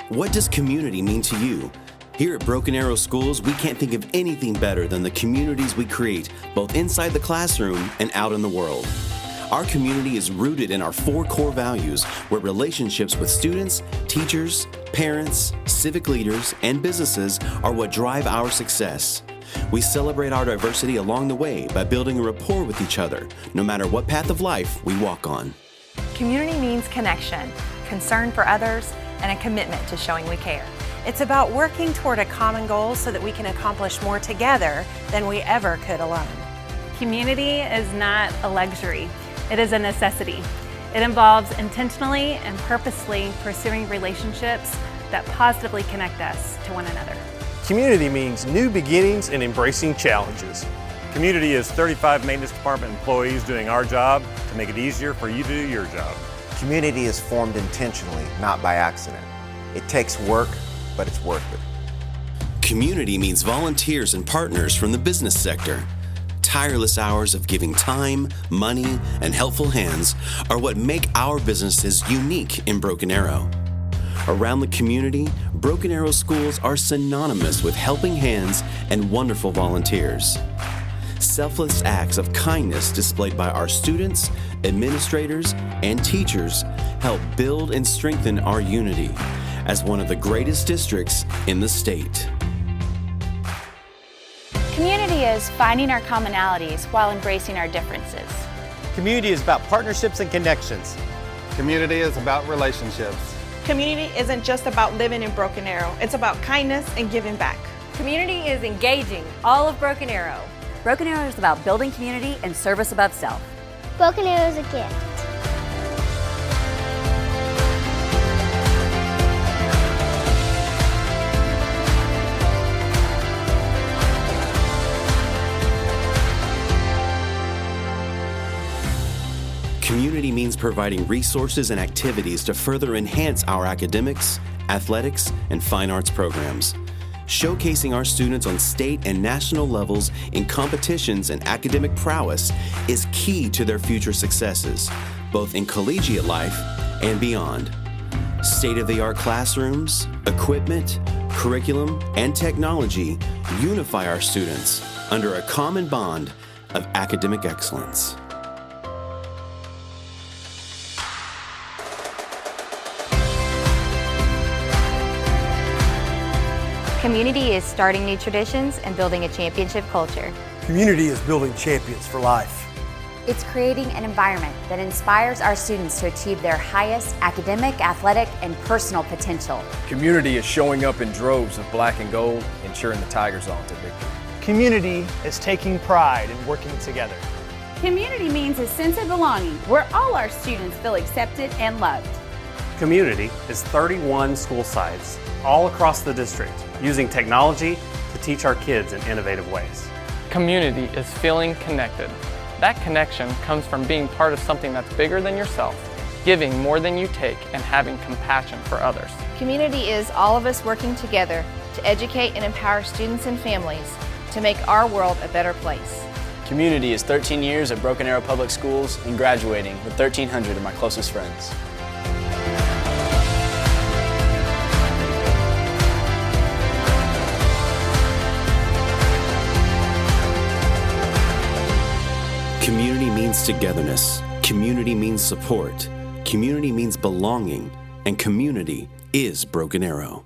What does community mean to you? Here at Broken Arrow Schools, we can't think of anything better than the communities we create, both inside the classroom and out in the world. Our community is rooted in our 4 core values, where relationships with students, teachers, parents, civic leaders, and businesses are what drive our success. We celebrate our diversity along the way by building a rapport with each other, no matter what path of life we walk on. Community means connection, concern for others, and a commitment to showing we care. It's about working toward a common goal so that we can accomplish more together than we ever could alone. Community is not a luxury, it is a necessity. It involves intentionally and purposely pursuing relationships that positively connect us to one another. Community means new beginnings and embracing challenges. Community is 35 maintenance department employees doing our job to make it easier for you to do your job. Community is formed intentionally, not by accident. It takes work, but it's worth it. Community means volunteers and partners from the business sector. Tireless hours of giving time, money, and helpful hands are what make our businesses unique in Broken Arrow. Around the community, Broken Arrow Schools are synonymous with helping hands and wonderful volunteers. Selfless acts of kindness displayed by our students, administrators, and teachers help build and strengthen our unity as one of the greatest districts in the state. Community is finding our commonalities while embracing our differences. Community is about partnerships and connections. Community is about relationships. Community isn't just about living in Broken Arrow, it's about kindness and giving back. Community is engaging all of Broken Arrow. Broken Arrow is about building community and service above self. Broken Arrow is a gift. Community means providing resources and activities to further enhance our academics, athletics, and fine arts programs. Showcasing our students on state and national levels in competitions and academic prowess is key to their future successes, both in collegiate life and beyond. State-of-the-art classrooms, equipment, curriculum, and technology unify our students under a common bond of academic excellence. Community is starting new traditions and building a championship culture. Community is building champions for life. It's creating an environment that inspires our students to achieve their highest academic, athletic, and personal potential. Community is showing up in droves of black and gold and cheering the Tigers on to victory. Community is taking pride in working together. Community means a sense of belonging where all our students feel accepted and loved. Community is 31 school sites all across the district using technology to teach our kids in innovative ways. Community is feeling connected. That connection comes from being part of something that's bigger than yourself, giving more than you take, and having compassion for others. Community is all of us working together to educate and empower students and families to make our world a better place. Community is 13 years at Broken Arrow Public Schools and graduating with 1,300 of my closest friends. Community means togetherness. Community means support. Community means belonging. And community is Broken Arrow.